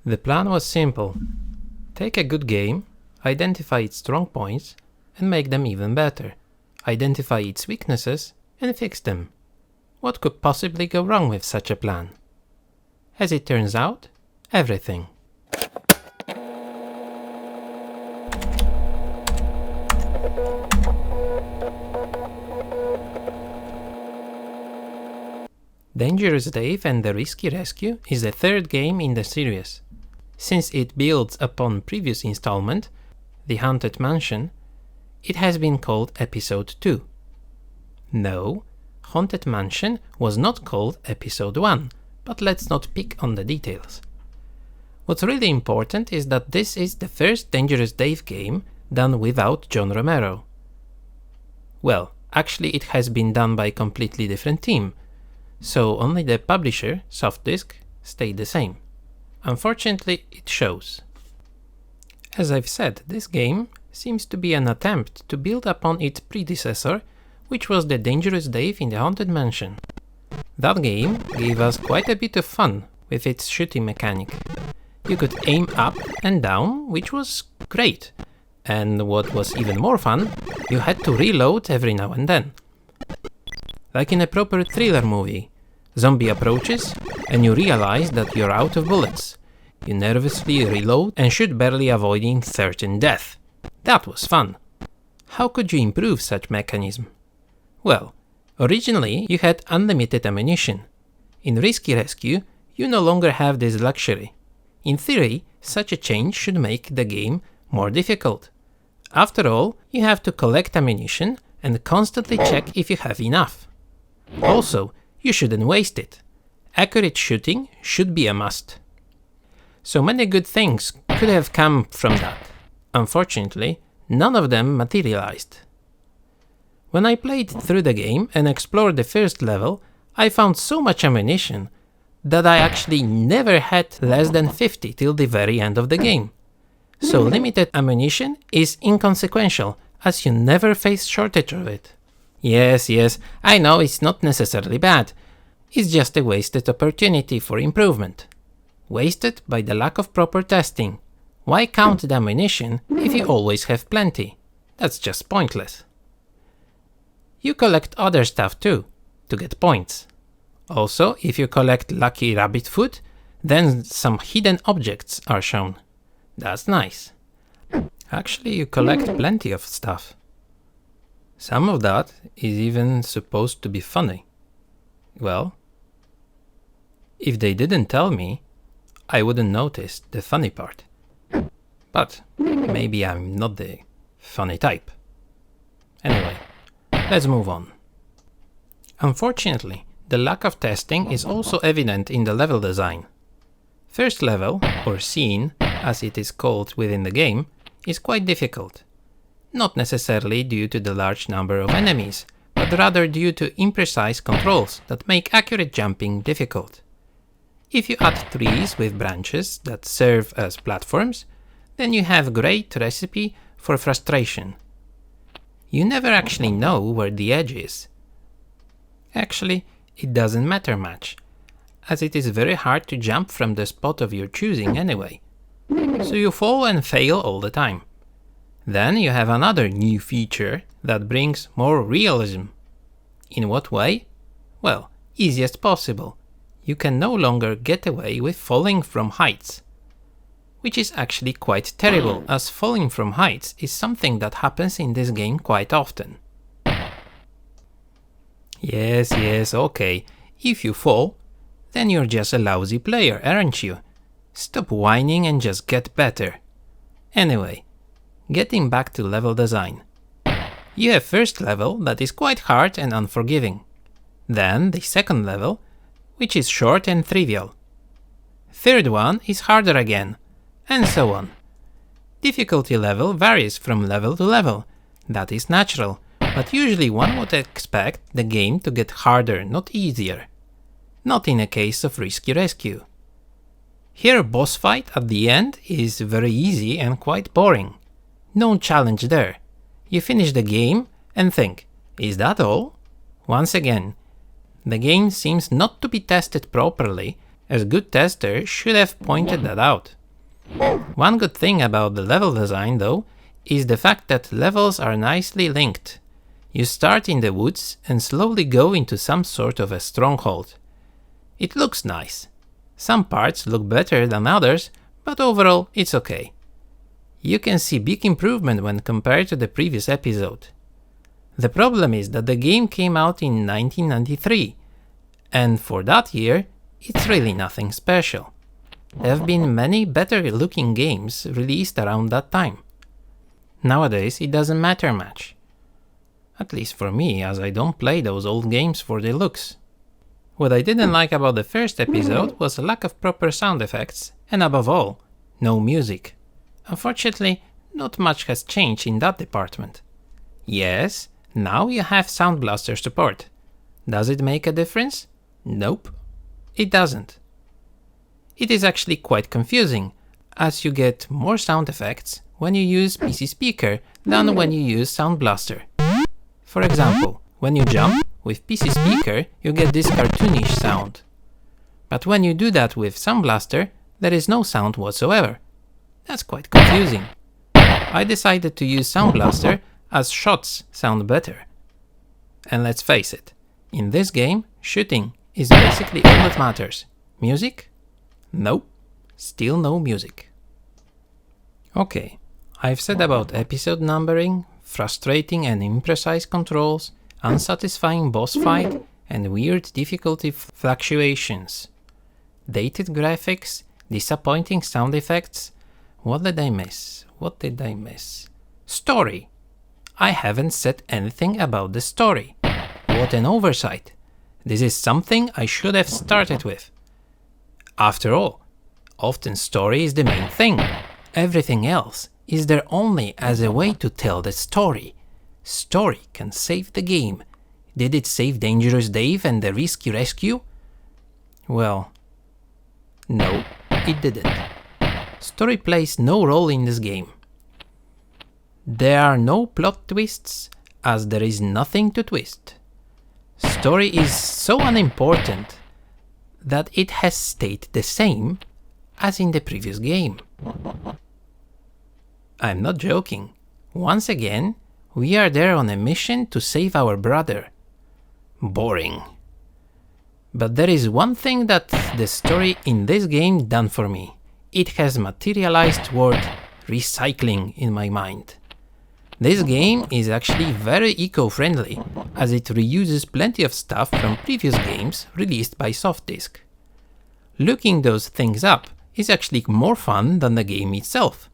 The plan was simple. Take a good game, identify its strong points, and make them even better. Identify its weaknesses, and fix them. What could possibly go wrong with such a plan? As it turns out, everything. Dangerous Dave and the Risky Rescue is the third game in the series. Since it builds upon previous installment, The Haunted Mansion, it has been called Episode 2. No, Haunted Mansion was not called Episode 1, but let's not pick on the details. What's really important is that this is the first Dangerous Dave game done without John Romero. Well, actually it has been done by a completely different team, so only the publisher, Softdisk, stayed the same. Unfortunately, it shows. As I've said, this game seems to be an attempt to build upon its predecessor, which was the Dangerous Dave in the Haunted Mansion. That game gave us quite a bit of fun with its shooting mechanic. You could aim up and down, which was great. And what was even more fun, you had to reload every now and then. Like in a proper thriller movie. Zombie approaches, and you realize that you're out of bullets. You nervously reload and shoot, barely avoiding certain death. That was fun. How could you improve such mechanism? Well, originally you had unlimited ammunition. In Risky Rescue, you no longer have this luxury. In theory, such a change should make the game more difficult. After all, you have to collect ammunition and constantly check if you have enough. Also, you shouldn't waste it. Accurate shooting should be a must. So many good things could have come from that. Unfortunately, none of them materialized. When I played through the game and explored the first level, I found so much ammunition that I actually never had less than 50 till the very end of the game. So limited ammunition is inconsequential, as you never face shortage of it. Yes, I know it's not necessarily bad. It's just a wasted opportunity for improvement. Wasted by the lack of proper testing. Why count the ammunition if you always have plenty? That's just pointless. You collect other stuff too, to get points. Also, if you collect lucky rabbit food, then some hidden objects are shown. That's nice. Actually, you collect plenty of stuff. Some of that is even supposed to be funny. Well, if they didn't tell me, I wouldn't notice the funny part. But maybe I'm not the funny type. Anyway, let's move on. Unfortunately, the lack of testing is also evident in the level design. First level, or scene, as it is called within the game, is quite difficult. Not necessarily due to the large number of enemies, but rather due to imprecise controls that make accurate jumping difficult. If you add trees with branches that serve as platforms, then you have a great recipe for frustration. You never actually know where the edge is. Actually, it doesn't matter much, as it is very hard to jump from the spot of your choosing anyway. So you fall and fail all the time. Then you have another new feature that brings more realism. In what way? Well, easiest possible. You can no longer get away with falling from heights. Which is actually quite terrible, as falling from heights is something that happens in this game quite often. Yes, okay. If you fall, then you're just a lousy player, aren't you? Stop whining and just get better. Anyway, getting back to level design. You have first level that is quite hard and unforgiving. Then the second level, which is short and trivial. Third one is harder again, and so on. Difficulty level varies from level to level. That is natural, but usually one would expect the game to get harder, not easier. Not in a case of Risky Rescue. Here, boss fight at the end is very easy and quite boring. No challenge there. You finish the game and think, is that all? Once again, the game seems not to be tested properly, as good tester should have pointed that out. One good thing about the level design though is the fact that levels are nicely linked. You start in the woods and slowly go into some sort of a stronghold. It looks nice. Some parts look better than others, but overall it's okay. You can see big improvement when compared to the previous episode. The problem is that the game came out in 1993, and for that year, it's really nothing special. There have been many better looking games released around that time. Nowadays it doesn't matter much. At least for me, as I don't play those old games for their looks. What I didn't like about the first episode was a lack of proper sound effects, and above all, no music. Unfortunately, not much has changed in that department. Yes, now you have Sound Blaster support. Does it make a difference? Nope, it doesn't. It is actually quite confusing, as you get more sound effects when you use PC Speaker than when you use Sound Blaster. For example, when you jump with PC Speaker, you get this cartoonish sound. But when you do that with Sound Blaster, there is no sound whatsoever. That's quite confusing. I decided to use Sound Blaster as shots sound better. And let's face it, in this game, shooting is basically all that matters. Music? Nope, still no music. Okay, I've said about episode numbering, frustrating and imprecise controls, unsatisfying boss fight, and weird difficulty fluctuations. Dated graphics, disappointing sound effects. What did I miss? Story. I haven't said anything about the story. What an oversight. This is something I should have started with. After all, often story is the main thing. Everything else is there only as a way to tell the story. Story can save the game. Did it save Dangerous Dave and the Risky Rescue? Well, no, it didn't. Story plays no role in this game. There are no plot twists, as there is nothing to twist. Story is so unimportant that it has stayed the same as in the previous game. I'm not joking. Once again, we are there on a mission to save our brother. Boring. But there is one thing that the story in this game done for me. It has materialized word recycling in my mind. This game is actually very eco-friendly, as it reuses plenty of stuff from previous games released by Softdisk. Looking those things up is actually more fun than the game itself.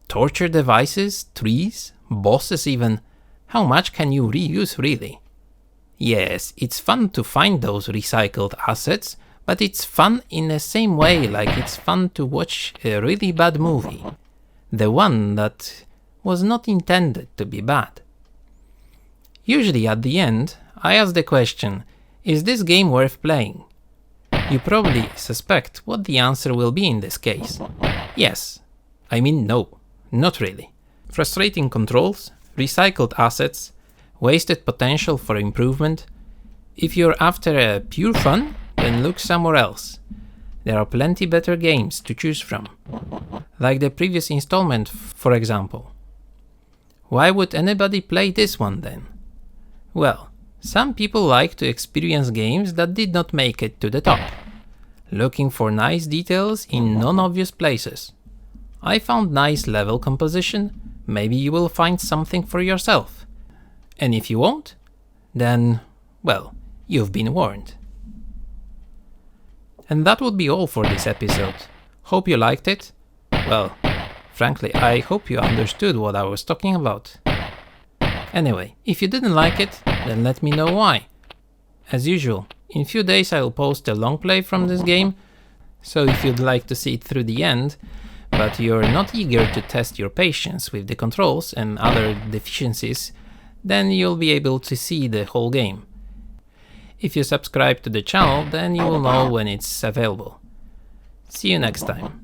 Torture devices, trees, bosses even. How much can you reuse really? Yes, it's fun to find those recycled assets, but it's fun in the same way like it's fun to watch a really bad movie. The one that was not intended to be bad. Usually at the end, I ask the question, is this game worth playing? You probably suspect what the answer will be in this case. Yes. I mean no, not really. Frustrating controls, recycled assets, wasted potential for improvement. If you're after a pure fun, then look somewhere else. There are plenty better games to choose from. Like the previous installment, for example. Why would anybody play this one then? Well, some people like to experience games that did not make it to the top. Looking for nice details in non-obvious places. I found nice level composition, maybe you will find something for yourself. And if you won't, then, well, you've been warned. And that would be all for this episode. Hope you liked it. Well, frankly, I hope you understood what I was talking about. Anyway, if you didn't like it, then let me know why. As usual, in a few days I will post a long play from this game, so if you'd like to see it through the end, but you're not eager to test your patience with the controls and other deficiencies, then you'll be able to see the whole game. If you subscribe to the channel, then you will know when it's available. See you next time.